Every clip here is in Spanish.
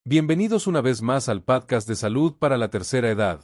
Bienvenidos una vez más al podcast de salud para la tercera edad.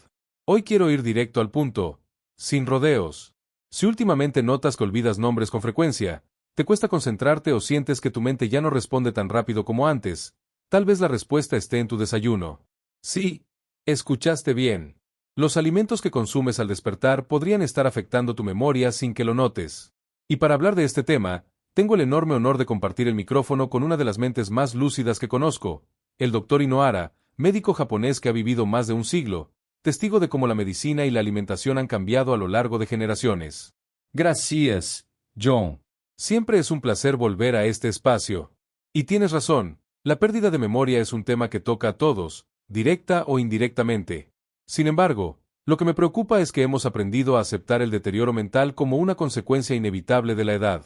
Hoy quiero ir directo al punto, sin rodeos. Si últimamente notas que olvidas nombres con frecuencia, te cuesta concentrarte o sientes que tu mente ya no responde tan rápido como antes, tal vez la respuesta esté en tu desayuno. Sí, escuchaste bien. Los alimentos que consumes al despertar podrían estar afectando tu memoria sin que lo notes. Y para hablar de este tema, tengo el enorme honor de compartir el micrófono con una de las mentes más lúcidas que conozco, el Dr. Inohara, médico japonés que ha vivido más de un siglo, testigo de cómo la medicina y la alimentación han cambiado a lo largo de generaciones. Gracias, John. Siempre es un placer volver a este espacio. Y tienes razón, la pérdida de memoria es un tema que toca a todos, directa o indirectamente. Sin embargo, lo que me preocupa es que hemos aprendido a aceptar el deterioro mental como una consecuencia inevitable de la edad.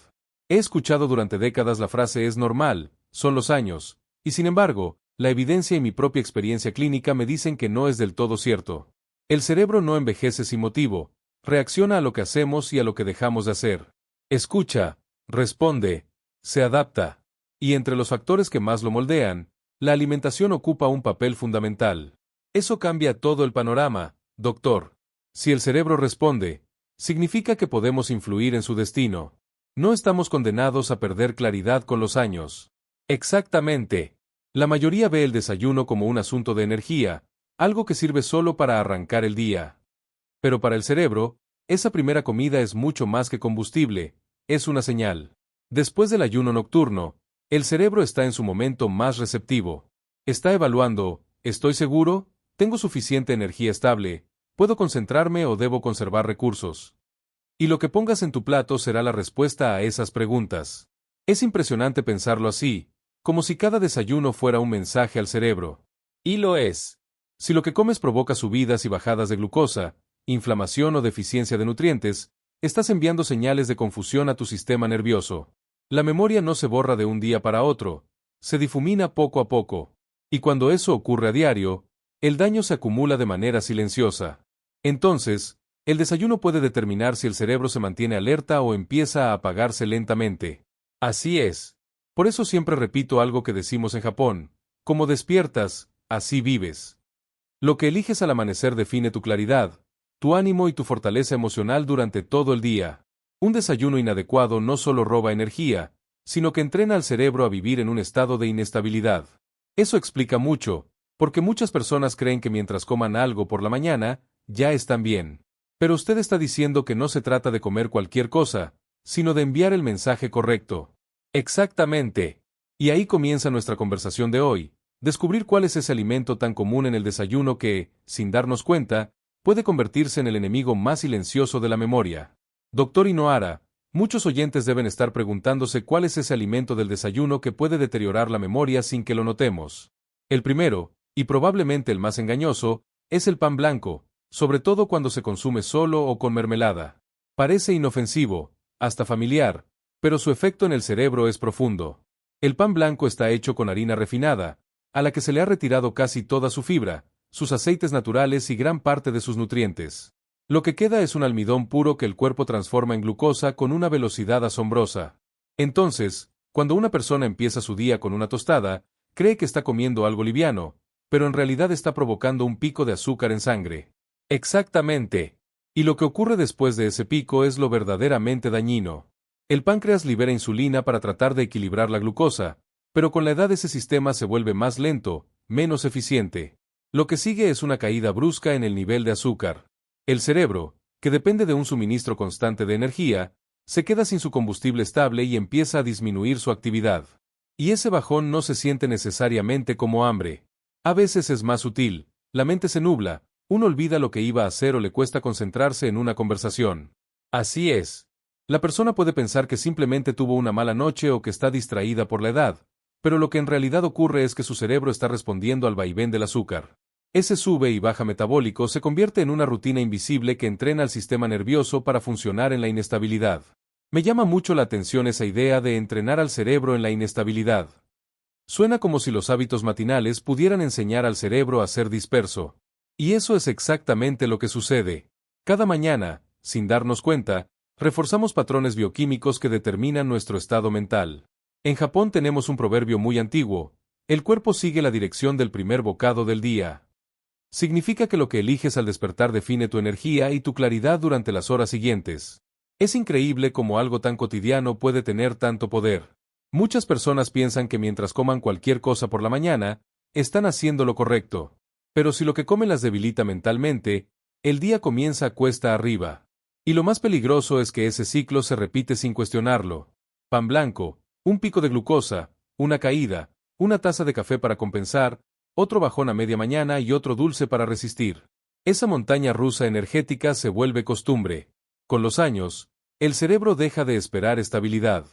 He escuchado durante décadas la frase "es normal, son los años", y sin embargo, la evidencia y mi propia experiencia clínica me dicen que no es del todo cierto. El cerebro no envejece sin motivo, reacciona a lo que hacemos y a lo que dejamos de hacer. Escucha, responde, se adapta. Y entre los factores que más lo moldean, la alimentación ocupa un papel fundamental. Eso cambia todo el panorama, doctor. Si el cerebro responde, significa que podemos influir en su destino. No estamos condenados a perder claridad con los años. Exactamente. La mayoría ve el desayuno como un asunto de energía, algo que sirve solo para arrancar el día. Pero para el cerebro, esa primera comida es mucho más que combustible, es una señal. Después del ayuno nocturno, el cerebro está en su momento más receptivo. Está evaluando, ¿estoy seguro? ¿Tengo suficiente energía estable? ¿Puedo concentrarme o debo conservar recursos? Y lo que pongas en tu plato será la respuesta a esas preguntas. Es impresionante pensarlo así, como si cada desayuno fuera un mensaje al cerebro. Y lo es. Si lo que comes provoca subidas y bajadas de glucosa, inflamación o deficiencia de nutrientes, estás enviando señales de confusión a tu sistema nervioso. La memoria no se borra de un día para otro, se difumina poco a poco. Y cuando eso ocurre a diario, el daño se acumula de manera silenciosa. Entonces, el desayuno puede determinar si el cerebro se mantiene alerta o empieza a apagarse lentamente. Así es. Por eso siempre repito algo que decimos en Japón: como despiertas, así vives. Lo que eliges al amanecer define tu claridad, tu ánimo y tu fortaleza emocional durante todo el día. Un desayuno inadecuado no solo roba energía, sino que entrena al cerebro a vivir en un estado de inestabilidad. Eso explica mucho, porque muchas personas creen que mientras coman algo por la mañana, ya están bien. Pero usted está diciendo que no se trata de comer cualquier cosa, sino de enviar el mensaje correcto. Exactamente. Y ahí comienza nuestra conversación de hoy, descubrir cuál es ese alimento tan común en el desayuno que, sin darnos cuenta, puede convertirse en el enemigo más silencioso de la memoria. Dr. Inohara, muchos oyentes deben estar preguntándose cuál es ese alimento del desayuno que puede deteriorar la memoria sin que lo notemos. El primero, y probablemente el más engañoso, es el pan blanco, sobre todo cuando se consume solo o con mermelada. Parece inofensivo, hasta familiar, pero su efecto en el cerebro es profundo. El pan blanco está hecho con harina refinada, a la que se le ha retirado casi toda su fibra, sus aceites naturales y gran parte de sus nutrientes. Lo que queda es un almidón puro que el cuerpo transforma en glucosa con una velocidad asombrosa. Entonces, cuando una persona empieza su día con una tostada, cree que está comiendo algo liviano, pero en realidad está provocando un pico de azúcar en sangre. Exactamente. Y lo que ocurre después de ese pico es lo verdaderamente dañino. El páncreas libera insulina para tratar de equilibrar la glucosa, pero con la edad ese sistema se vuelve más lento, menos eficiente. Lo que sigue es una caída brusca en el nivel de azúcar. El cerebro, que depende de un suministro constante de energía, se queda sin su combustible estable y empieza a disminuir su actividad. Y ese bajón no se siente necesariamente como hambre. A veces es más sutil, la mente se nubla, uno olvida lo que iba a hacer o le cuesta concentrarse en una conversación. Así es. La persona puede pensar que simplemente tuvo una mala noche o que está distraída por la edad, pero lo que en realidad ocurre es que su cerebro está respondiendo al vaivén del azúcar. Ese sube y baja metabólico se convierte en una rutina invisible que entrena al sistema nervioso para funcionar en la inestabilidad. Me llama mucho la atención esa idea de entrenar al cerebro en la inestabilidad. Suena como si los hábitos matinales pudieran enseñar al cerebro a ser disperso. Y eso es exactamente lo que sucede. Cada mañana, sin darnos cuenta, reforzamos patrones bioquímicos que determinan nuestro estado mental. En Japón tenemos un proverbio muy antiguo: El cuerpo sigue la dirección del primer bocado del día. Significa que lo que eliges al despertar define tu energía y tu claridad durante las horas siguientes. Es increíble cómo algo tan cotidiano puede tener tanto poder. Muchas personas piensan que mientras coman cualquier cosa por la mañana, están haciendo lo correcto. Pero si lo que comen las debilita mentalmente, el día comienza cuesta arriba. Y lo más peligroso es que ese ciclo se repite sin cuestionarlo. Pan blanco, un pico de glucosa, una caída, una taza de café para compensar, otro bajón a media mañana y otro dulce para resistir. Esa montaña rusa energética se vuelve costumbre. Con los años, el cerebro deja de esperar estabilidad.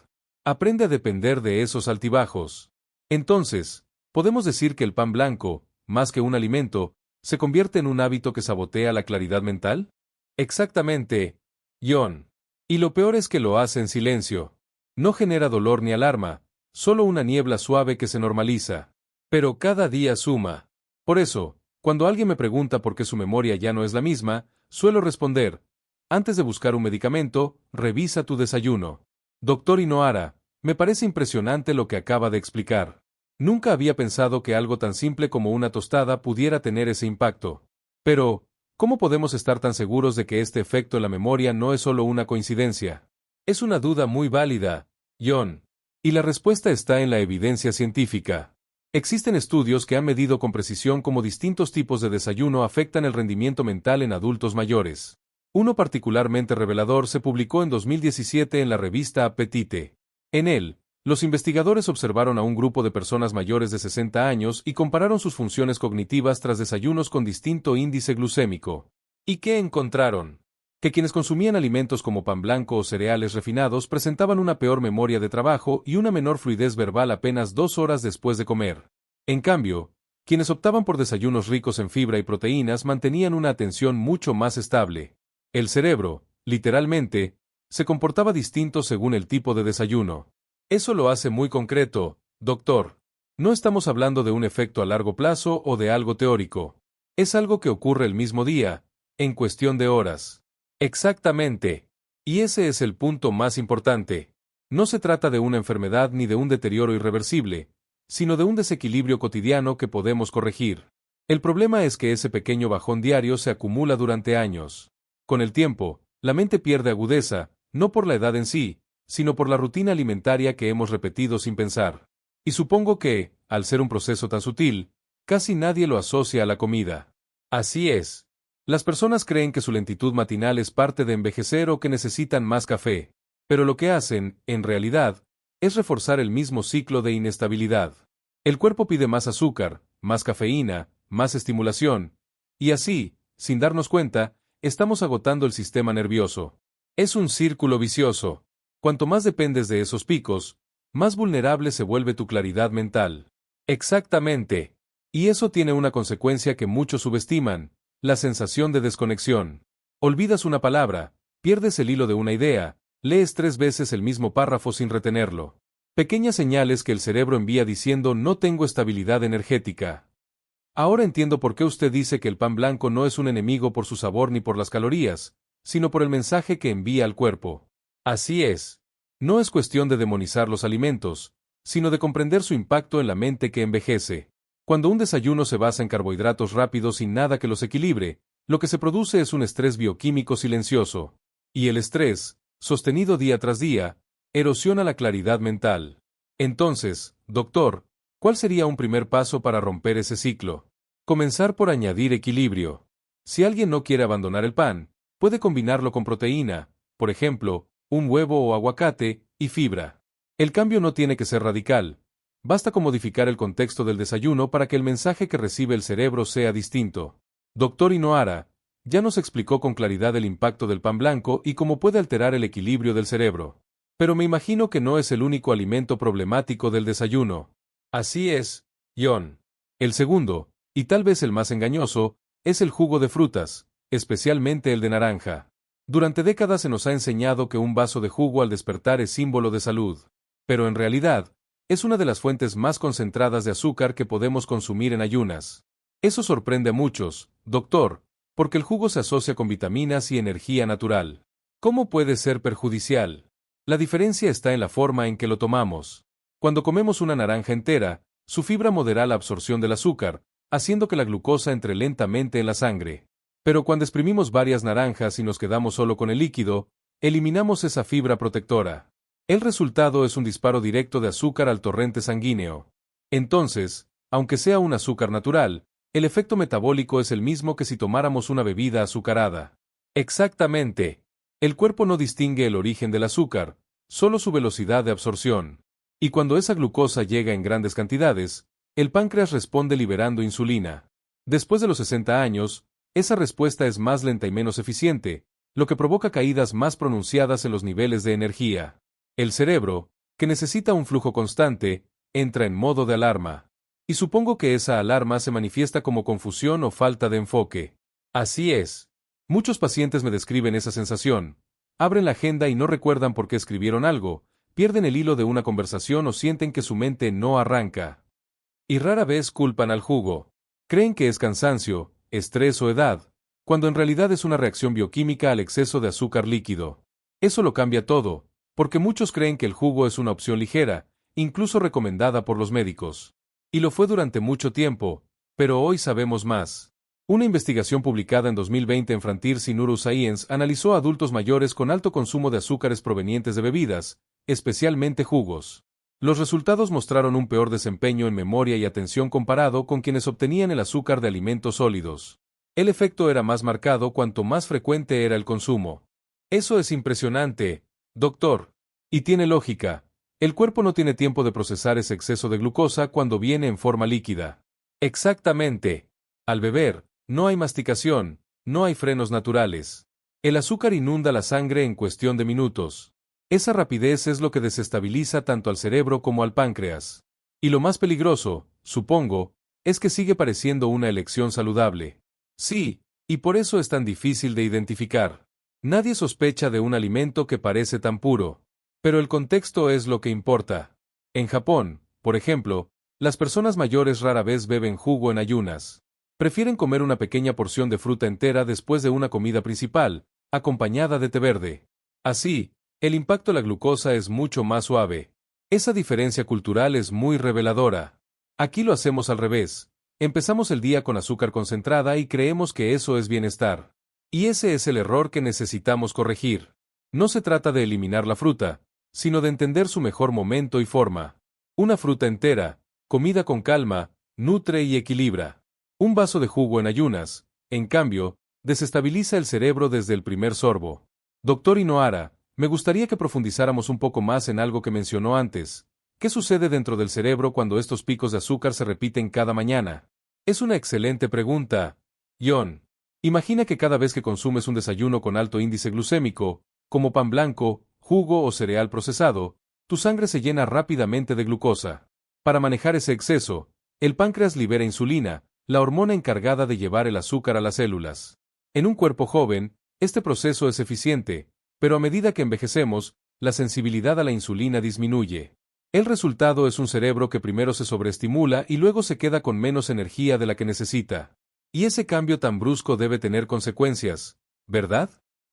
Aprende a depender de esos altibajos. Entonces, podemos decir que el pan blanco, más que un alimento, se convierte en un hábito que sabotea la claridad mental. Exactamente, John. Y lo peor es que lo hace en silencio. No genera dolor ni alarma, solo una niebla suave que se normaliza. Pero cada día suma. Por eso, cuando alguien me pregunta por qué su memoria ya no es la misma, suelo responder: antes de buscar un medicamento, revisa tu desayuno. Doctor Inohara, me parece impresionante lo que acaba de explicar. Nunca había pensado que algo tan simple como una tostada pudiera tener ese impacto. Pero, ¿cómo podemos estar tan seguros de que este efecto en la memoria no es solo una coincidencia? Es una duda muy válida, John. Y la respuesta está en la evidencia científica. Existen estudios que han medido con precisión cómo distintos tipos de desayuno afectan el rendimiento mental en adultos mayores. Uno particularmente revelador se publicó en 2017 en la revista Appetite. En él, los investigadores observaron a un grupo de personas mayores de 60 años y compararon sus funciones cognitivas tras desayunos con distinto índice glucémico. ¿Y qué encontraron? Que quienes consumían alimentos como pan blanco o cereales refinados presentaban una peor memoria de trabajo y una menor fluidez verbal apenas 2 horas después de comer. En cambio, quienes optaban por desayunos ricos en fibra y proteínas mantenían una atención mucho más estable. El cerebro, literalmente, se comportaba distinto según el tipo de desayuno. Eso lo hace muy concreto, doctor. No estamos hablando de un efecto a largo plazo o de algo teórico. Es algo que ocurre el mismo día, en cuestión de horas. Exactamente. Y ese es el punto más importante. No se trata de una enfermedad ni de un deterioro irreversible, sino de un desequilibrio cotidiano que podemos corregir. El problema es que ese pequeño bajón diario se acumula durante años. Con el tiempo, la mente pierde agudeza, no por la edad en sí, sino por la rutina alimentaria que hemos repetido sin pensar. Y supongo que, al ser un proceso tan sutil, casi nadie lo asocia a la comida. Así es. Las personas creen que su lentitud matinal es parte de envejecer o que necesitan más café, pero lo que hacen, en realidad, es reforzar el mismo ciclo de inestabilidad. El cuerpo pide más azúcar, más cafeína, más estimulación, y así, sin darnos cuenta, estamos agotando el sistema nervioso. Es un círculo vicioso. Cuanto más dependes de esos picos, más vulnerable se vuelve tu claridad mental. Exactamente. Y eso tiene una consecuencia que muchos subestiman: la sensación de desconexión. Olvidas una palabra, pierdes el hilo de una idea, lees 3 veces el mismo párrafo sin retenerlo. Pequeñas señales que el cerebro envía diciendo: no tengo estabilidad energética. Ahora entiendo por qué usted dice que el pan blanco no es un enemigo por su sabor ni por las calorías, sino por el mensaje que envía al cuerpo. Así es. No es cuestión de demonizar los alimentos, sino de comprender su impacto en la mente que envejece. Cuando un desayuno se basa en carbohidratos rápidos sin nada que los equilibre, lo que se produce es un estrés bioquímico silencioso. Y el estrés, sostenido día tras día, erosiona la claridad mental. Entonces, doctor, ¿cuál sería un primer paso para romper ese ciclo? Comenzar por añadir equilibrio. Si alguien no quiere abandonar el pan, puede combinarlo con proteína, por ejemplo, un huevo o aguacate, y fibra. El cambio no tiene que ser radical. Basta con modificar el contexto del desayuno para que el mensaje que recibe el cerebro sea distinto. Doctor Inohara, ya nos explicó con claridad el impacto del pan blanco y cómo puede alterar el equilibrio del cerebro. Pero me imagino que no es el único alimento problemático del desayuno. Así es, John. El segundo, y tal vez el más engañoso, es el jugo de frutas, especialmente el de naranja. Durante décadas se nos ha enseñado que un vaso de jugo al despertar es símbolo de salud. Pero en realidad, es una de las fuentes más concentradas de azúcar que podemos consumir en ayunas. Eso sorprende a muchos, doctor, porque el jugo se asocia con vitaminas y energía natural. ¿Cómo puede ser perjudicial? La diferencia está en la forma en que lo tomamos. Cuando comemos una naranja entera, Su fibra modera la absorción del azúcar, haciendo que la glucosa entre lentamente en la sangre. Pero cuando exprimimos varias naranjas y nos quedamos solo con el líquido, eliminamos esa fibra protectora. El resultado es un disparo directo de azúcar al torrente sanguíneo. Entonces, aunque sea un azúcar natural, el efecto metabólico es el mismo que si tomáramos una bebida azucarada. Exactamente. El cuerpo no distingue el origen del azúcar, solo su velocidad de absorción. Y cuando esa glucosa llega en grandes cantidades, el páncreas responde liberando insulina. Después de los 60 años, esa respuesta es más lenta y menos eficiente, lo que provoca caídas más pronunciadas en los niveles de energía. El cerebro, que necesita un flujo constante, entra en modo de alarma. Y supongo que esa alarma se manifiesta como confusión o falta de enfoque. Así es. Muchos pacientes me describen esa sensación. Abren la agenda y no recuerdan por qué escribieron algo, pierden el hilo de una conversación o sienten que su mente no arranca. Y rara vez culpan al jugo. Creen que es cansancio, estrés o edad, cuando en realidad es una reacción bioquímica al exceso de azúcar líquido. Eso lo cambia todo, porque muchos creen que el jugo es una opción ligera, incluso recomendada por los médicos. Y lo fue durante mucho tiempo, pero hoy sabemos más. Una investigación publicada en 2020 en Frontiers Neuroscience analizó a adultos mayores con alto consumo de azúcares provenientes de bebidas, especialmente jugos. Los resultados mostraron un peor desempeño en memoria y atención comparado con quienes obtenían el azúcar de alimentos sólidos. El efecto era más marcado cuanto más frecuente era el consumo. Eso es impresionante, doctor. Y tiene lógica. El cuerpo no tiene tiempo de procesar ese exceso de glucosa cuando viene en forma líquida. Exactamente. Al beber, no hay masticación, no hay frenos naturales. El azúcar inunda la sangre en cuestión de minutos. Esa rapidez es lo que desestabiliza tanto al cerebro como al páncreas. Y lo más peligroso, supongo, es que sigue pareciendo una elección saludable. Sí, y por eso es tan difícil de identificar. Nadie sospecha de un alimento que parece tan puro. Pero el contexto es lo que importa. En Japón, por ejemplo, las personas mayores rara vez beben jugo en ayunas. Prefieren comer una pequeña porción de fruta entera después de una comida principal, acompañada de té verde. Así, el impacto de la glucosa es mucho más suave. Esa diferencia cultural es muy reveladora. Aquí lo hacemos al revés. Empezamos el día con azúcar concentrada y creemos que eso es bienestar. Y ese es el error que necesitamos corregir. No se trata de eliminar la fruta, sino de entender su mejor momento y forma. Una fruta entera, comida con calma, nutre y equilibra. Un vaso de jugo en ayunas, en cambio, desestabiliza el cerebro desde el primer sorbo. Doctor Inohara, me gustaría que profundizáramos un poco más en algo que mencionó antes. ¿Qué sucede dentro del cerebro cuando estos picos de azúcar se repiten cada mañana? Es una excelente pregunta, John. Imagina que cada vez que consumes un desayuno con alto índice glucémico, como pan blanco, jugo o cereal procesado, tu sangre se llena rápidamente de glucosa. Para manejar ese exceso, el páncreas libera insulina, la hormona encargada de llevar el azúcar a las células. En un cuerpo joven, este proceso es eficiente, pero a medida que envejecemos, la sensibilidad a la insulina disminuye. El resultado es un cerebro que primero se sobreestimula y luego se queda con menos energía de la que necesita. Y ese cambio tan brusco debe tener consecuencias, ¿verdad?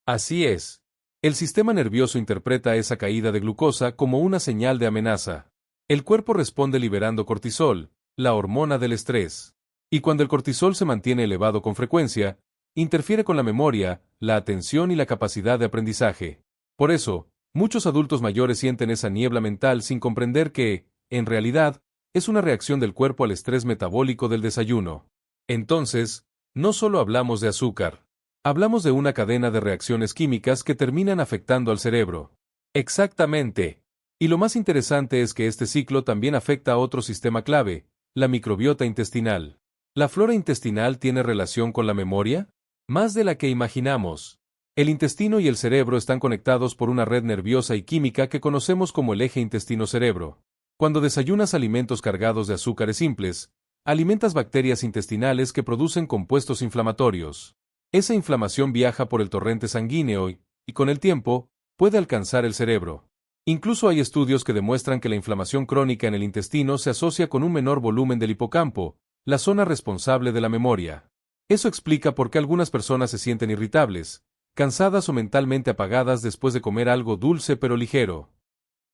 Así es. El sistema nervioso interpreta esa caída de glucosa como una señal de amenaza. El cuerpo responde liberando cortisol, la hormona del estrés. Y cuando el cortisol se mantiene elevado con frecuencia, interfiere con la memoria, la atención y la capacidad de aprendizaje. Por eso, muchos adultos mayores sienten esa niebla mental sin comprender que, en realidad, es una reacción del cuerpo al estrés metabólico del desayuno. Entonces, no solo hablamos de azúcar. Hablamos de una cadena de reacciones químicas que terminan afectando al cerebro. Exactamente. Y lo más interesante es que este ciclo también afecta a otro sistema clave, la microbiota intestinal. ¿La flora intestinal tiene relación con la memoria? Más de la que imaginamos. El intestino y el cerebro están conectados por una red nerviosa y química que conocemos como el eje intestino-cerebro. Cuando desayunas alimentos cargados de azúcares simples, alimentas bacterias intestinales que producen compuestos inflamatorios. Esa inflamación viaja por el torrente sanguíneo y, con el tiempo, puede alcanzar el cerebro. Incluso hay estudios que demuestran que la inflamación crónica en el intestino se asocia con un menor volumen del hipocampo, la zona responsable de la memoria. Eso explica por qué algunas personas se sienten irritables, cansadas o mentalmente apagadas después de comer algo dulce pero ligero.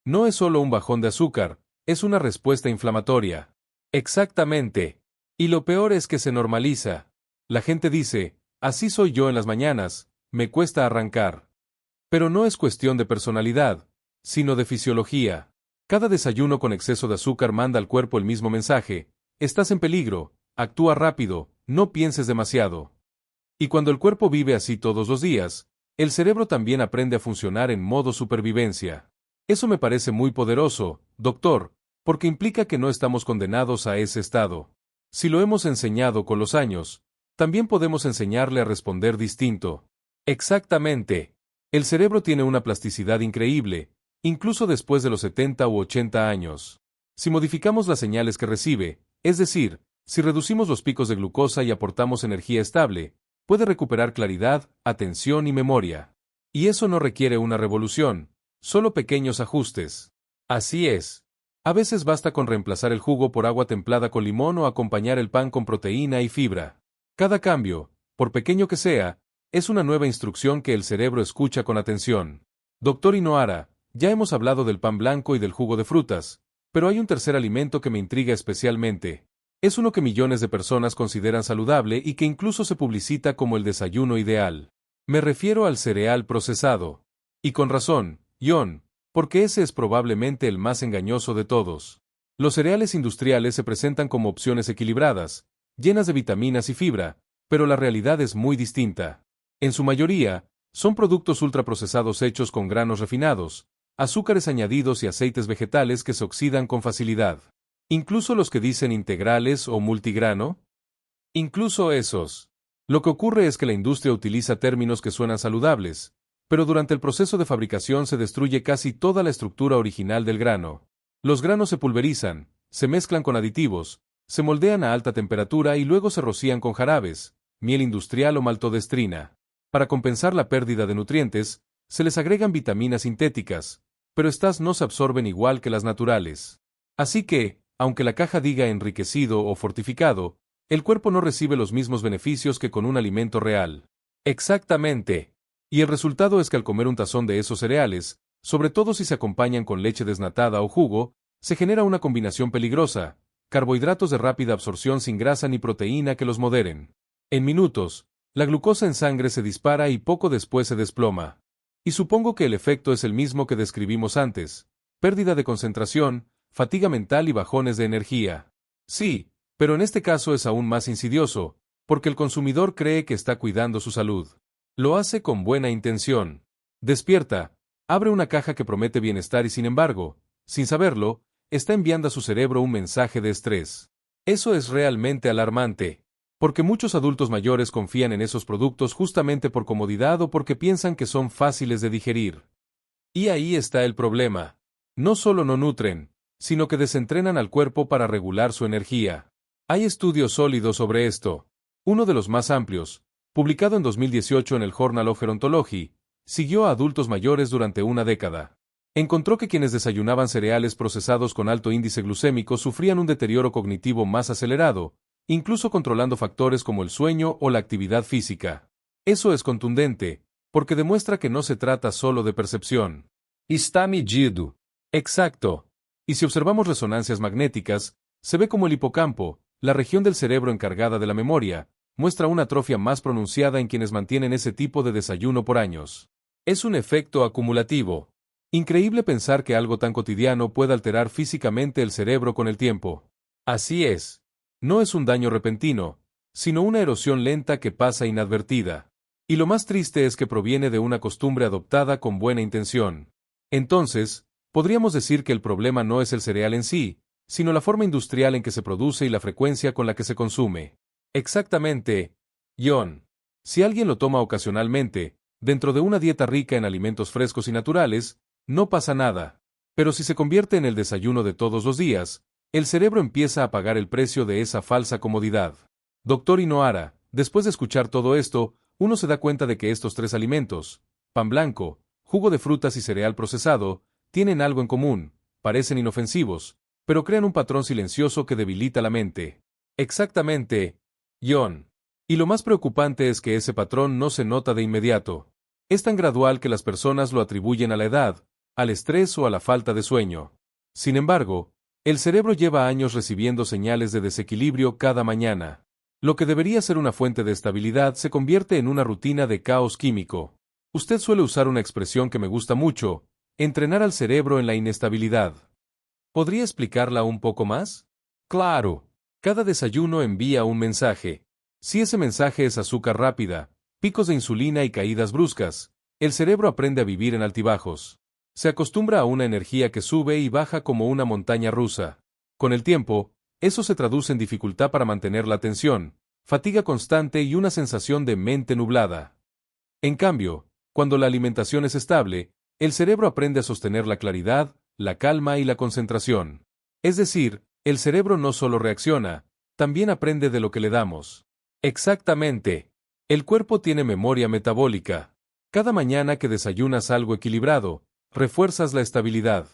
No es solo un bajón de azúcar, es una respuesta inflamatoria. Exactamente. Y lo peor es que se normaliza. La gente dice, así soy yo en las mañanas, me cuesta arrancar. Pero no es cuestión de personalidad, sino de fisiología. Cada desayuno con exceso de azúcar manda al cuerpo el mismo mensaje: estás en peligro, actúa rápido, no pienses demasiado. Y cuando el cuerpo vive así todos los días, el cerebro también aprende a funcionar en modo supervivencia. Eso me parece muy poderoso, doctor, porque implica que no estamos condenados a ese estado. Si lo hemos enseñado con los años, también podemos enseñarle a responder distinto. Exactamente. El cerebro tiene una plasticidad increíble, incluso después de los 70 u 80 años. Si modificamos las señales que recibe, es decir, si reducimos los picos de glucosa y aportamos energía estable, puede recuperar claridad, atención y memoria. Y eso no requiere una revolución, solo pequeños ajustes. Así es. A veces basta con reemplazar el jugo por agua templada con limón o acompañar el pan con proteína y fibra. Cada cambio, por pequeño que sea, es una nueva instrucción que el cerebro escucha con atención. Doctor Inoara, ya hemos hablado del pan blanco y del jugo de frutas, pero hay un tercer alimento que me intriga especialmente. Es uno que millones de personas consideran saludable y que incluso se publicita como el desayuno ideal. Me refiero al cereal procesado. Y con razón, John, porque ese es probablemente el más engañoso de todos. Los cereales industriales se presentan como opciones equilibradas, llenas de vitaminas y fibra, pero la realidad es muy distinta. En su mayoría, son productos ultraprocesados hechos con granos refinados, azúcares añadidos y aceites vegetales que se oxidan con facilidad. Incluso los que dicen integrales o multigrano. Incluso esos. Lo que ocurre es que la industria utiliza términos que suenan saludables, pero durante el proceso de fabricación se destruye casi toda la estructura original del grano. Los granos se pulverizan, se mezclan con aditivos, se moldean a alta temperatura y luego se rocían con jarabes, miel industrial o maltodestrina. Para compensar la pérdida de nutrientes, se les agregan vitaminas sintéticas, pero estas no se absorben igual que las naturales. Así que, aunque la caja diga enriquecido o fortificado, el cuerpo no recibe los mismos beneficios que con un alimento real. Exactamente. Y el resultado es que al comer un tazón de esos cereales, sobre todo si se acompañan con leche desnatada o jugo, se genera una combinación peligrosa: carbohidratos de rápida absorción sin grasa ni proteína que los moderen. En minutos, la glucosa en sangre se dispara y poco después se desploma. Y supongo que el efecto es el mismo que describimos antes: pérdida de concentración, fatiga mental y bajones de energía. Sí, pero en este caso es aún más insidioso, porque el consumidor cree que está cuidando su salud. Lo hace con buena intención. Despierta, abre una caja que promete bienestar y sin embargo, sin saberlo, está enviando a su cerebro un mensaje de estrés. Eso es realmente alarmante, porque muchos adultos mayores confían en esos productos justamente por comodidad o porque piensan que son fáciles de digerir. Y ahí está el problema. No solo no nutren, sino que desentrenan al cuerpo para regular su energía. Hay estudios sólidos sobre esto. Uno de los más amplios, publicado en 2018 en el Journal of Gerontology, siguió a adultos mayores durante una década. Encontró que quienes desayunaban cereales procesados con alto índice glucémico sufrían un deterioro cognitivo más acelerado, incluso controlando factores como el sueño o la actividad física. Eso es contundente, porque demuestra que no se trata solo de percepción. Está medido. Exacto. Y si observamos resonancias magnéticas, se ve como el hipocampo, la región del cerebro encargada de la memoria, muestra una atrofia más pronunciada en quienes mantienen ese tipo de desayuno por años. Es un efecto acumulativo. Increíble pensar que algo tan cotidiano pueda alterar físicamente el cerebro con el tiempo. Así es. No es un daño repentino, sino una erosión lenta que pasa inadvertida. Y lo más triste es que proviene de una costumbre adoptada con buena intención. Entonces, podríamos decir que el problema no es el cereal en sí, sino la forma industrial en que se produce y la frecuencia con la que se consume. Exactamente, John. Si alguien lo toma ocasionalmente, dentro de una dieta rica en alimentos frescos y naturales, no pasa nada. Pero si se convierte en el desayuno de todos los días, el cerebro empieza a pagar el precio de esa falsa comodidad. Doctor Inoara, después de escuchar todo esto, uno se da cuenta de que estos tres alimentos, pan blanco, jugo de frutas y cereal procesado, tienen algo en común: parecen inofensivos, pero crean un patrón silencioso que debilita la mente. Exactamente, John. Y lo más preocupante es que ese patrón no se nota de inmediato. Es tan gradual que las personas lo atribuyen a la edad, al estrés o a la falta de sueño. Sin embargo, El cerebro lleva años recibiendo señales de desequilibrio cada mañana. Lo que debería ser una fuente de estabilidad se convierte en una rutina de caos químico. Usted suele usar una expresión que me gusta mucho: entrenar al cerebro en la inestabilidad. ¿Podría explicarla un poco más? Claro. Cada desayuno envía un mensaje. Si ese mensaje es azúcar rápida, picos de insulina y caídas bruscas, el cerebro aprende a vivir en altibajos. Se acostumbra a una energía que sube y baja como una montaña rusa. Con el tiempo, eso se traduce en dificultad para mantener la atención, fatiga constante y una sensación de mente nublada. En cambio, cuando la alimentación es estable, el cerebro aprende a sostener la claridad, la calma y la concentración. Es decir, el cerebro no solo reacciona, también aprende de lo que le damos. Exactamente. El cuerpo tiene memoria metabólica. Cada mañana que desayunas algo equilibrado, refuerzas la estabilidad.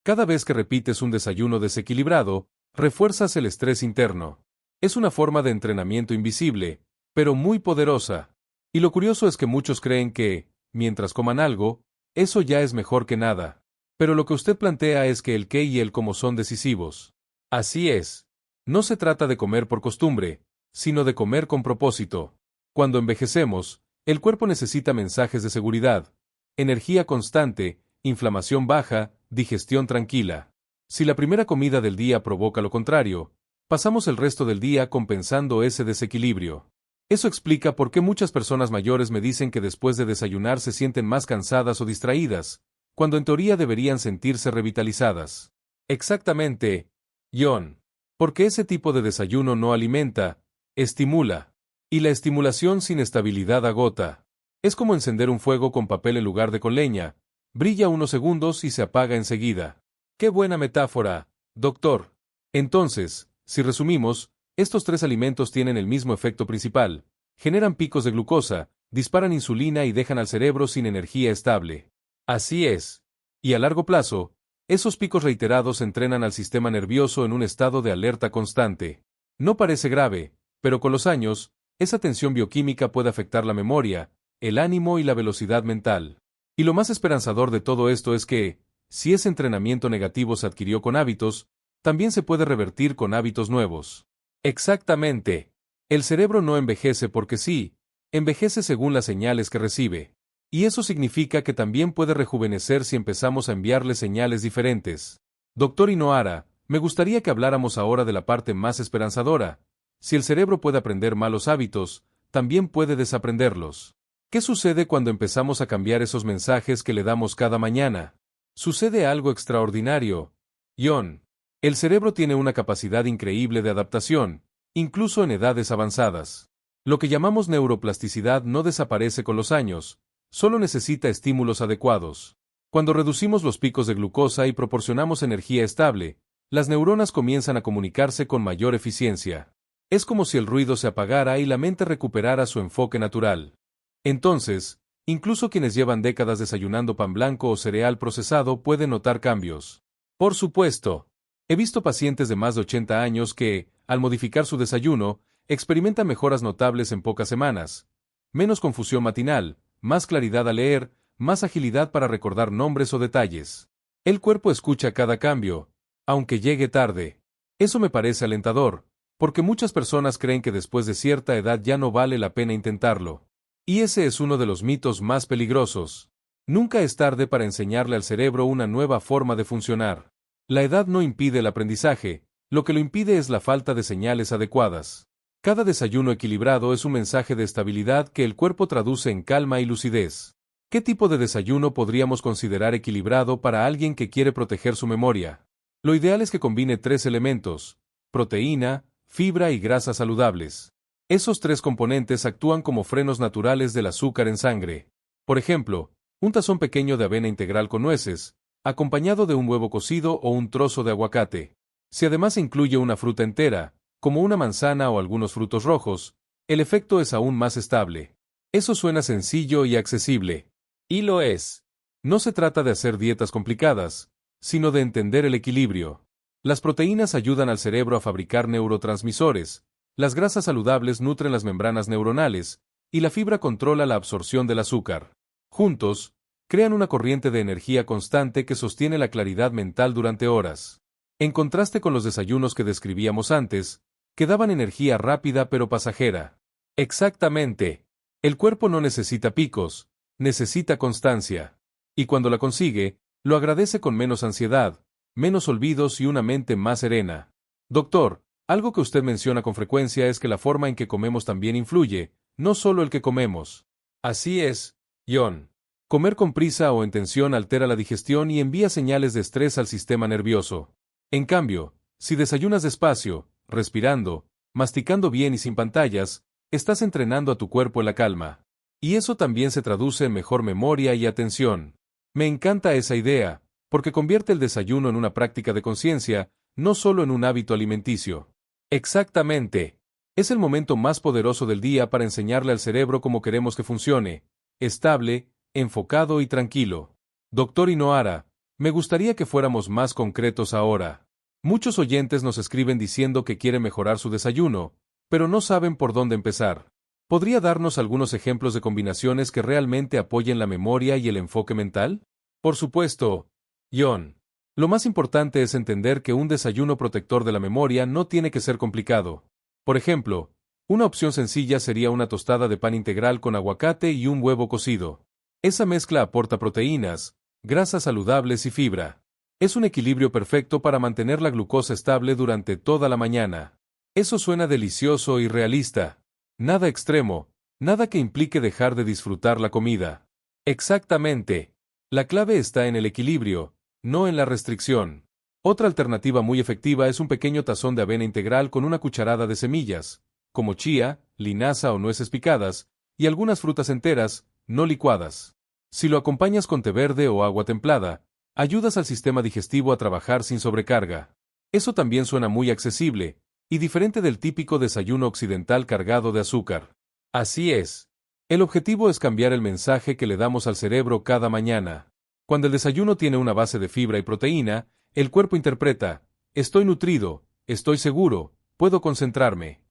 Cada vez que repites un desayuno desequilibrado, refuerzas el estrés interno. Es una forma de entrenamiento invisible, pero muy poderosa. Y lo curioso es que muchos creen que, mientras coman algo, eso ya es mejor que nada. Pero lo que usted plantea es que el qué y el cómo son decisivos. Así es. No se trata de comer por costumbre, sino de comer con propósito. Cuando envejecemos, el cuerpo necesita mensajes de seguridad, energía constante, inflamación baja, digestión tranquila. Si la primera comida del día provoca lo contrario, pasamos el resto del día compensando ese desequilibrio. Eso explica por qué muchas personas mayores me dicen que después de desayunar se sienten más cansadas o distraídas, cuando en teoría deberían sentirse revitalizadas. Exactamente, John. Porque ese tipo de desayuno no alimenta, estimula. Y la estimulación sin estabilidad agota. Es como encender un fuego con papel en lugar de con leña. Brilla unos segundos y se apaga enseguida. ¡Qué buena metáfora, doctor! Entonces, si resumimos, estos tres alimentos tienen el mismo efecto principal. Generan picos de glucosa, disparan insulina y dejan al cerebro sin energía estable. Así es. Y a largo plazo, esos picos reiterados entrenan al sistema nervioso en un estado de alerta constante. No parece grave, pero con los años, esa tensión bioquímica puede afectar la memoria, el ánimo y la velocidad mental. Y lo más esperanzador de todo esto es que, si ese entrenamiento negativo se adquirió con hábitos, también se puede revertir con hábitos nuevos. Exactamente. El cerebro no envejece porque sí, envejece según las señales que recibe. Y eso significa que también puede rejuvenecer si empezamos a enviarle señales diferentes. Doctor Inohara, me gustaría que habláramos ahora de la parte más esperanzadora. Si el cerebro puede aprender malos hábitos, también puede desaprenderlos. ¿Qué sucede cuando empezamos a cambiar esos mensajes que le damos cada mañana? Sucede algo extraordinario. John, el cerebro tiene una capacidad increíble de adaptación, incluso en edades avanzadas. Lo que llamamos neuroplasticidad no desaparece con los años, solo necesita estímulos adecuados. Cuando reducimos los picos de glucosa y proporcionamos energía estable, las neuronas comienzan a comunicarse con mayor eficiencia. Es como si el ruido se apagara y la mente recuperara su enfoque natural. Entonces, incluso quienes llevan décadas desayunando pan blanco o cereal procesado pueden notar cambios. Por supuesto, he visto pacientes de más de 80 años que, al modificar su desayuno, experimentan mejoras notables en pocas semanas. Menos confusión matinal, más claridad al leer, más agilidad para recordar nombres o detalles. El cuerpo escucha cada cambio, aunque llegue tarde. Eso me parece alentador, porque muchas personas creen que después de cierta edad ya no vale la pena intentarlo. Y ese es uno de los mitos más peligrosos. Nunca es tarde para enseñarle al cerebro una nueva forma de funcionar. La edad no impide el aprendizaje, lo que lo impide es la falta de señales adecuadas. Cada desayuno equilibrado es un mensaje de estabilidad que el cuerpo traduce en calma y lucidez. ¿Qué tipo de desayuno podríamos considerar equilibrado para alguien que quiere proteger su memoria? Lo ideal es que combine tres elementos: proteína, fibra y grasas saludables. Esos tres componentes actúan como frenos naturales del azúcar en sangre. Por ejemplo, un tazón pequeño de avena integral con nueces, acompañado de un huevo cocido o un trozo de aguacate. Si además se incluye una fruta entera, como una manzana o algunos frutos rojos, el efecto es aún más estable. Eso suena sencillo y accesible. Y lo es. No se trata de hacer dietas complicadas, sino de entender el equilibrio. Las proteínas ayudan al cerebro a fabricar neurotransmisores, las grasas saludables nutren las membranas neuronales, y la fibra controla la absorción del azúcar. Juntos, crean una corriente de energía constante que sostiene la claridad mental durante horas. En contraste con los desayunos que describíamos antes, que daban energía rápida pero pasajera. Exactamente. El cuerpo no necesita picos, necesita constancia. Y cuando la consigue, lo agradece con menos ansiedad, menos olvidos y una mente más serena. Doctor, algo que usted menciona con frecuencia es que la forma en que comemos también influye, no solo el que comemos. Así es, John. Comer con prisa o en tensión altera la digestión y envía señales de estrés al sistema nervioso. En cambio, si desayunas despacio, respirando, masticando bien y sin pantallas, estás entrenando a tu cuerpo en la calma. Y eso también se traduce en mejor memoria y atención. Me encanta esa idea, porque convierte el desayuno en una práctica de conciencia, no solo en un hábito alimenticio. Exactamente. Es el momento más poderoso del día para enseñarle al cerebro cómo queremos que funcione, estable, enfocado y tranquilo. Doctor Inoara, me gustaría que fuéramos más concretos ahora. Muchos oyentes nos escriben diciendo que quieren mejorar su desayuno, pero no saben por dónde empezar. ¿Podría darnos algunos ejemplos de combinaciones que realmente apoyen la memoria y el enfoque mental? Por supuesto, John. Lo más importante es entender que un desayuno protector de la memoria no tiene que ser complicado. Por ejemplo, una opción sencilla sería una tostada de pan integral con aguacate y un huevo cocido. Esa mezcla aporta proteínas, grasas saludables y fibra. Es un equilibrio perfecto para mantener la glucosa estable durante toda la mañana. Eso suena delicioso y realista. Nada extremo, nada que implique dejar de disfrutar la comida. Exactamente. La clave está en el equilibrio, no en la restricción. Otra alternativa muy efectiva es un pequeño tazón de avena integral con una cucharada de semillas, como chía, linaza o nueces picadas, y algunas frutas enteras, no licuadas. Si lo acompañas con té verde o agua templada, ayudas al sistema digestivo a trabajar sin sobrecarga. Eso también suena muy accesible, y diferente del típico desayuno occidental cargado de azúcar. Así es. El objetivo es cambiar el mensaje que le damos al cerebro cada mañana. Cuando el desayuno tiene una base de fibra y proteína, el cuerpo interpreta, estoy nutrido, estoy seguro, puedo concentrarme.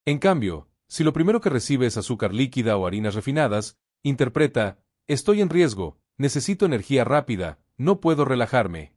En cambio, si lo primero que recibe es azúcar líquida o harinas refinadas, interpreta, estoy en riesgo, necesito energía rápida, no puedo relajarme.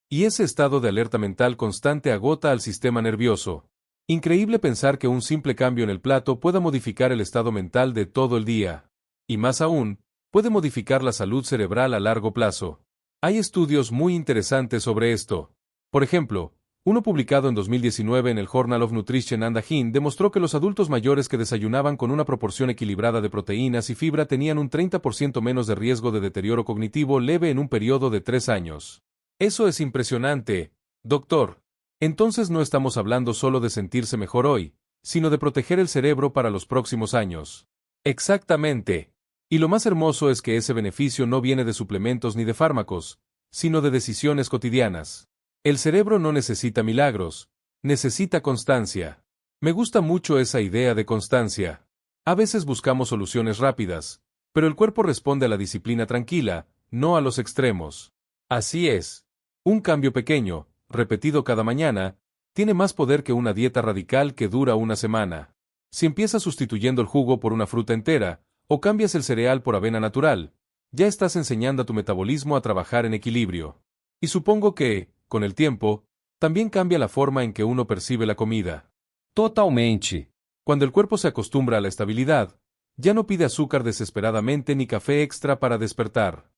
Y ese estado de alerta mental constante agota al sistema nervioso. Increíble pensar que un simple cambio en el plato pueda modificar el estado mental de todo el día. Y más aún, puede modificar la salud cerebral a largo plazo. Hay estudios muy interesantes sobre esto. Por ejemplo, uno publicado en 2019 en el Journal of Nutrition and Hygiene demostró que los adultos mayores que desayunaban con una proporción equilibrada de proteínas y fibra tenían un 30% menos de riesgo de deterioro cognitivo leve en un periodo de 3 años. Eso es impresionante, doctor. Entonces no estamos hablando solo de sentirse mejor hoy, sino de proteger el cerebro para los próximos años. Exactamente. Y lo más hermoso es que ese beneficio no viene de suplementos ni de fármacos, sino de decisiones cotidianas. El cerebro no necesita milagros, necesita constancia. Me gusta mucho esa idea de constancia. A veces buscamos soluciones rápidas, pero el cuerpo responde a la disciplina tranquila, no a los extremos. Así es. Un cambio pequeño, repetido cada mañana, tiene más poder que una dieta radical que dura una semana. Si empiezas sustituyendo el jugo por una fruta entera, o cambias el cereal por avena natural, ya estás enseñando a tu metabolismo a trabajar en equilibrio. Y supongo que, con el tiempo, también cambia la forma en que uno percibe la comida. Totalmente. Cuando el cuerpo se acostumbra a la estabilidad, ya no pide azúcar desesperadamente ni café extra para despertar.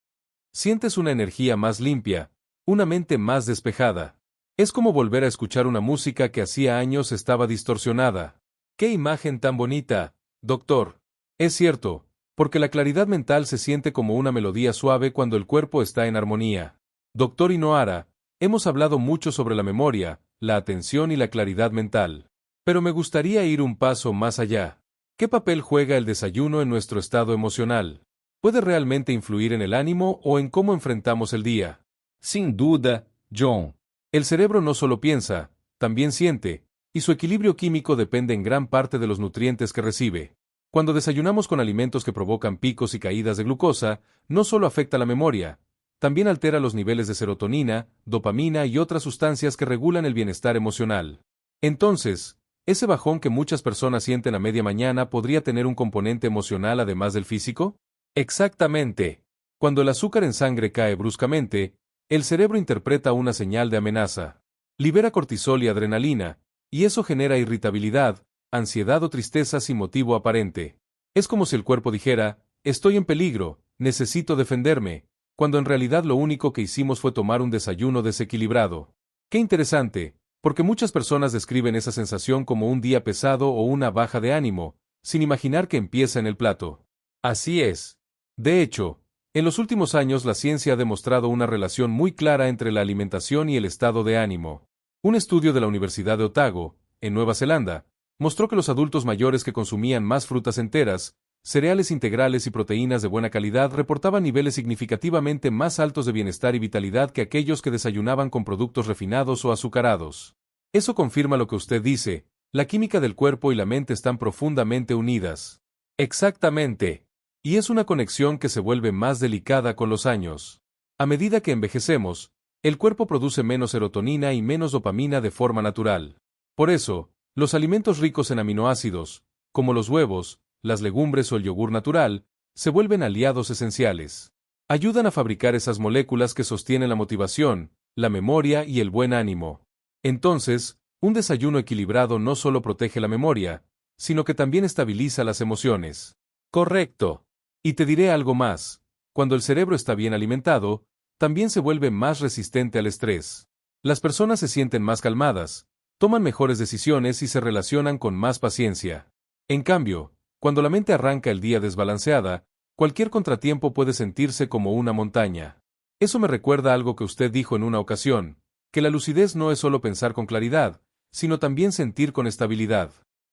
Sientes una energía más limpia, una mente más despejada. Es como volver a escuchar una música que hacía años estaba distorsionada. ¡Qué imagen tan bonita, doctor! Es cierto, porque la claridad mental se siente como una melodía suave cuando el cuerpo está en armonía. Doctor Inoara, hemos hablado mucho sobre la memoria, la atención y la claridad mental. Pero me gustaría ir un paso más allá. ¿Qué papel juega el desayuno en nuestro estado emocional? ¿Puede realmente influir en el ánimo o en cómo enfrentamos el día? Sin duda, John. El cerebro no solo piensa, también siente, y su equilibrio químico depende en gran parte de los nutrientes que recibe. Cuando desayunamos con alimentos que provocan picos y caídas de glucosa, no solo afecta la memoria, también altera los niveles de serotonina, dopamina y otras sustancias que regulan el bienestar emocional. Entonces, ¿ese bajón que muchas personas sienten a media mañana podría tener un componente emocional además del físico? Exactamente. Cuando el azúcar en sangre cae bruscamente, el cerebro interpreta una señal de amenaza. Libera cortisol y adrenalina, y eso genera irritabilidad, ansiedad o tristeza sin motivo aparente. Es como si el cuerpo dijera, estoy en peligro, necesito defenderme, cuando en realidad lo único que hicimos fue tomar un desayuno desequilibrado. Qué interesante, porque muchas personas describen esa sensación como un día pesado o una baja de ánimo, sin imaginar que empieza en el plato. Así es. De hecho, en los últimos años la ciencia ha demostrado una relación muy clara entre la alimentación y el estado de ánimo. Un estudio de la Universidad de Otago, en Nueva Zelanda, mostró que los adultos mayores que consumían más frutas enteras, cereales integrales y proteínas de buena calidad reportaban niveles significativamente más altos de bienestar y vitalidad que aquellos que desayunaban con productos refinados o azucarados. Eso confirma lo que usted dice, la química del cuerpo y la mente están profundamente unidas. Exactamente. Y es una conexión que se vuelve más delicada con los años. A medida que envejecemos, el cuerpo produce menos serotonina y menos dopamina de forma natural. Por eso, los alimentos ricos en aminoácidos, como los huevos, las legumbres o el yogur natural, se vuelven aliados esenciales. Ayudan a fabricar esas moléculas que sostienen la motivación, la memoria y el buen ánimo. Entonces, un desayuno equilibrado no solo protege la memoria, sino que también estabiliza las emociones. Correcto. Y te diré algo más. Cuando el cerebro está bien alimentado, también se vuelve más resistente al estrés. Las personas se sienten más calmadas, toman mejores decisiones y se relacionan con más paciencia. En cambio, cuando la mente arranca el día desbalanceada, cualquier contratiempo puede sentirse como una montaña. Eso me recuerda algo que usted dijo en una ocasión, que la lucidez no es solo pensar con claridad, sino también sentir con estabilidad.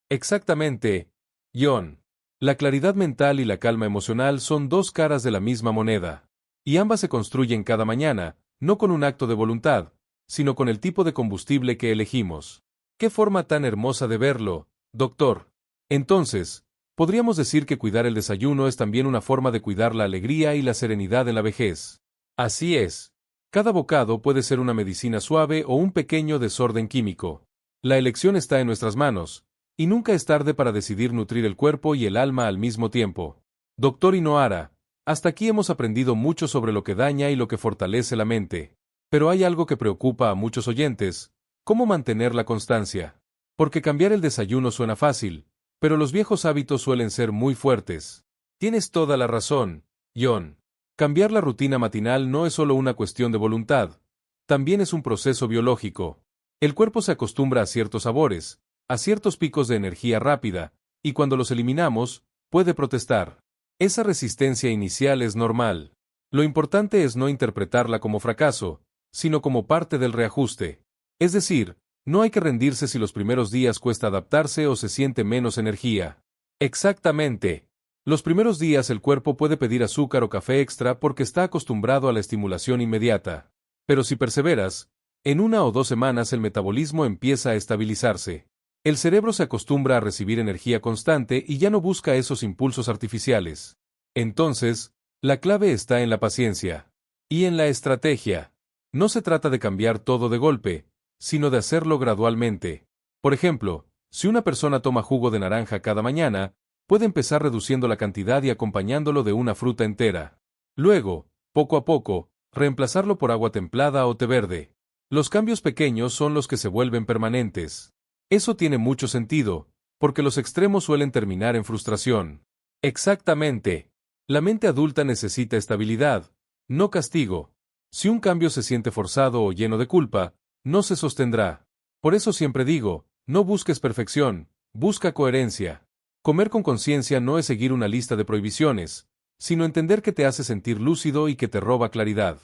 Exactamente, John. La claridad mental y la calma emocional son dos caras de la misma moneda. Y ambas se construyen cada mañana, no con un acto de voluntad, sino con el tipo de combustible que elegimos. ¡Qué forma tan hermosa de verlo, doctor! Entonces, podríamos decir que cuidar el desayuno es también una forma de cuidar la alegría y la serenidad en la vejez. Así es. Cada bocado puede ser una medicina suave o un pequeño desorden químico. La elección está en nuestras manos, y nunca es tarde para decidir nutrir el cuerpo y el alma al mismo tiempo. Doctor Inohara, hasta aquí hemos aprendido mucho sobre lo que daña y lo que fortalece la mente. Pero hay algo que preocupa a muchos oyentes: ¿cómo mantener la constancia? Porque cambiar el desayuno suena fácil, pero los viejos hábitos suelen ser muy fuertes. Tienes toda la razón, John. Cambiar la rutina matinal no es solo una cuestión de voluntad, también es un proceso biológico. El cuerpo se acostumbra a ciertos sabores, a ciertos picos de energía rápida, y cuando los eliminamos, puede protestar. Esa resistencia inicial es normal. Lo importante es no interpretarla como fracaso, sino como parte del reajuste. Es decir, no hay que rendirse si los primeros días cuesta adaptarse o se siente menos energía. Exactamente. Los primeros días el cuerpo puede pedir azúcar o café extra porque está acostumbrado a la estimulación inmediata. Pero si perseveras, en 1 o 2 semanas el metabolismo empieza a estabilizarse. El cerebro se acostumbra a recibir energía constante y ya no busca esos impulsos artificiales. Entonces, la clave está en la paciencia. Y en la estrategia. No se trata de cambiar todo de golpe, sino de hacerlo gradualmente. Por ejemplo, si una persona toma jugo de naranja cada mañana, puede empezar reduciendo la cantidad y acompañándolo de una fruta entera. Luego, poco a poco, reemplazarlo por agua templada o té verde. Los cambios pequeños son los que se vuelven permanentes. Eso tiene mucho sentido, porque los extremos suelen terminar en frustración. Exactamente. La mente adulta necesita estabilidad, no castigo. Si un cambio se siente forzado o lleno de culpa, no se sostendrá. Por eso siempre digo, no busques perfección, busca coherencia. Comer con conciencia no es seguir una lista de prohibiciones, sino entender que te hace sentir lúcido y que te roba claridad.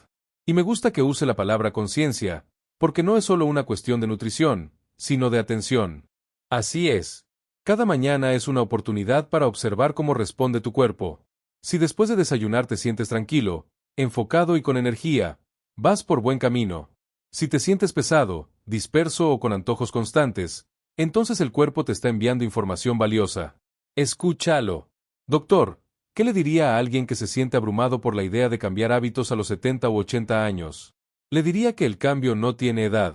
Y me gusta que use la palabra conciencia, porque no es solo una cuestión de nutrición, sino de atención. Así es. Cada mañana es una oportunidad para observar cómo responde tu cuerpo. Si después de desayunar te sientes tranquilo, enfocado y con energía, vas por buen camino. Si te sientes pesado, disperso o con antojos constantes, entonces el cuerpo te está enviando información valiosa. Escúchalo. Doctor, ¿qué le diría a alguien que se siente abrumado por la idea de cambiar hábitos a los 70 u 80 años? Le diría que el cambio no tiene edad.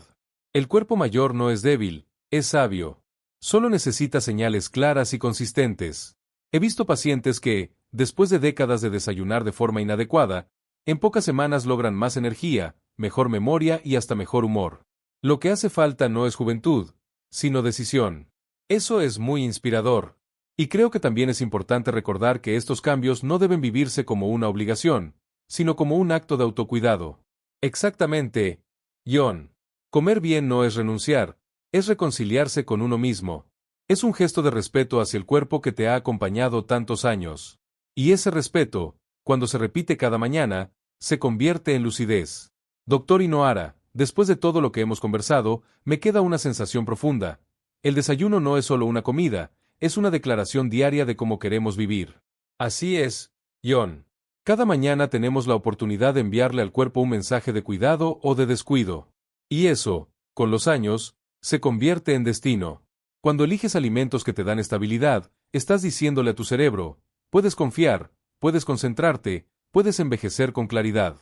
El cuerpo mayor no es débil, es sabio. Solo necesita señales claras y consistentes. He visto pacientes que, después de décadas de desayunar de forma inadecuada, en pocas semanas logran más energía, mejor memoria y hasta mejor humor. Lo que hace falta no es juventud, sino decisión. Eso es muy inspirador. Y creo que también es importante recordar que estos cambios no deben vivirse como una obligación, sino como un acto de autocuidado. Exactamente, John. Comer bien no es renunciar, es reconciliarse con uno mismo. Es un gesto de respeto hacia el cuerpo que te ha acompañado tantos años. Y ese respeto, cuando se repite cada mañana, se convierte en lucidez. Doctor Inoara, después de todo lo que hemos conversado, me queda una sensación profunda. El desayuno no es solo una comida, es una declaración diaria de cómo queremos vivir. Así es, John. Cada mañana tenemos la oportunidad de enviarle al cuerpo un mensaje de cuidado o de descuido. Y eso, con los años, se convierte en destino. Cuando eliges alimentos que te dan estabilidad, estás diciéndole a tu cerebro, puedes confiar, puedes concentrarte, puedes envejecer con claridad.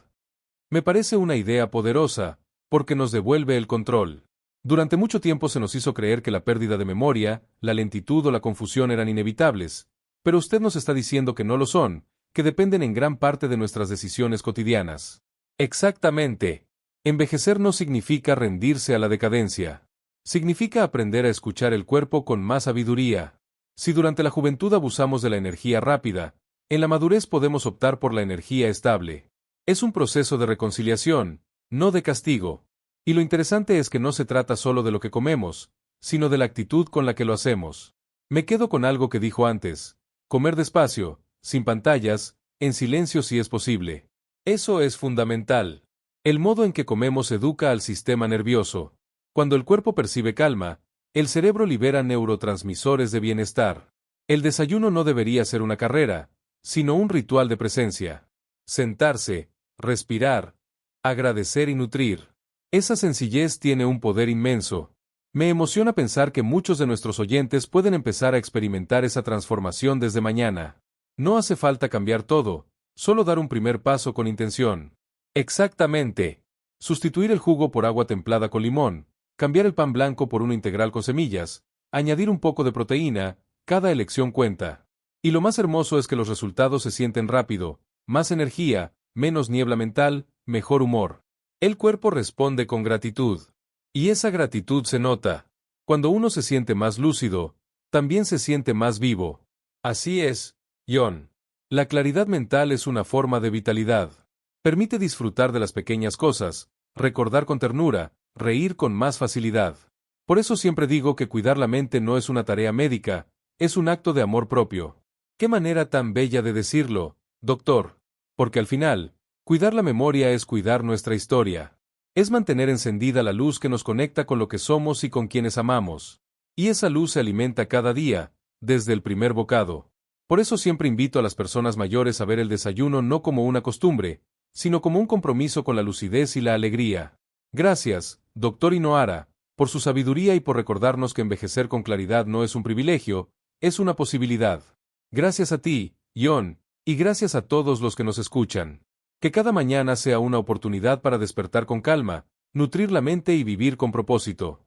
Me parece una idea poderosa, porque nos devuelve el control. Durante mucho tiempo se nos hizo creer que la pérdida de memoria, la lentitud o la confusión eran inevitables, pero usted nos está diciendo que no lo son, que dependen en gran parte de nuestras decisiones cotidianas. Exactamente. Envejecer no significa rendirse a la decadencia. Significa aprender a escuchar el cuerpo con más sabiduría. Si durante la juventud abusamos de la energía rápida, en la madurez podemos optar por la energía estable. Es un proceso de reconciliación, no de castigo. Y lo interesante es que no se trata solo de lo que comemos, sino de la actitud con la que lo hacemos. Me quedo con algo que dijo antes: comer despacio, sin pantallas, en silencio si es posible. Eso es fundamental. El modo en que comemos educa al sistema nervioso. Cuando el cuerpo percibe calma, el cerebro libera neurotransmisores de bienestar. El desayuno no debería ser una carrera, sino un ritual de presencia. Sentarse, respirar, agradecer y nutrir. Esa sencillez tiene un poder inmenso. Me emociona pensar que muchos de nuestros oyentes pueden empezar a experimentar esa transformación desde mañana. No hace falta cambiar todo, solo dar un primer paso con intención. Exactamente. Sustituir el jugo por agua templada con limón, cambiar el pan blanco por uno integral con semillas, añadir un poco de proteína, cada elección cuenta. Y lo más hermoso es que los resultados se sienten rápido: más energía, menos niebla mental, mejor humor. El cuerpo responde con gratitud. Y esa gratitud se nota. Cuando uno se siente más lúcido, también se siente más vivo. Así es, John. La claridad mental es una forma de vitalidad. Permite disfrutar de las pequeñas cosas, recordar con ternura, reír con más facilidad. Por eso siempre digo que cuidar la mente no es una tarea médica, es un acto de amor propio. ¡Qué manera tan bella de decirlo, doctor! Porque al final, cuidar la memoria es cuidar nuestra historia. Es mantener encendida la luz que nos conecta con lo que somos y con quienes amamos. Y esa luz se alimenta cada día, desde el primer bocado. Por eso siempre invito a las personas mayores a ver el desayuno no como una costumbre, sino como un compromiso con la lucidez y la alegría. Gracias, doctor Inoara, por su sabiduría y por recordarnos que envejecer con claridad no es un privilegio, es una posibilidad. Gracias a ti, John, y gracias a todos los que nos escuchan. Que cada mañana sea una oportunidad para despertar con calma, nutrir la mente y vivir con propósito.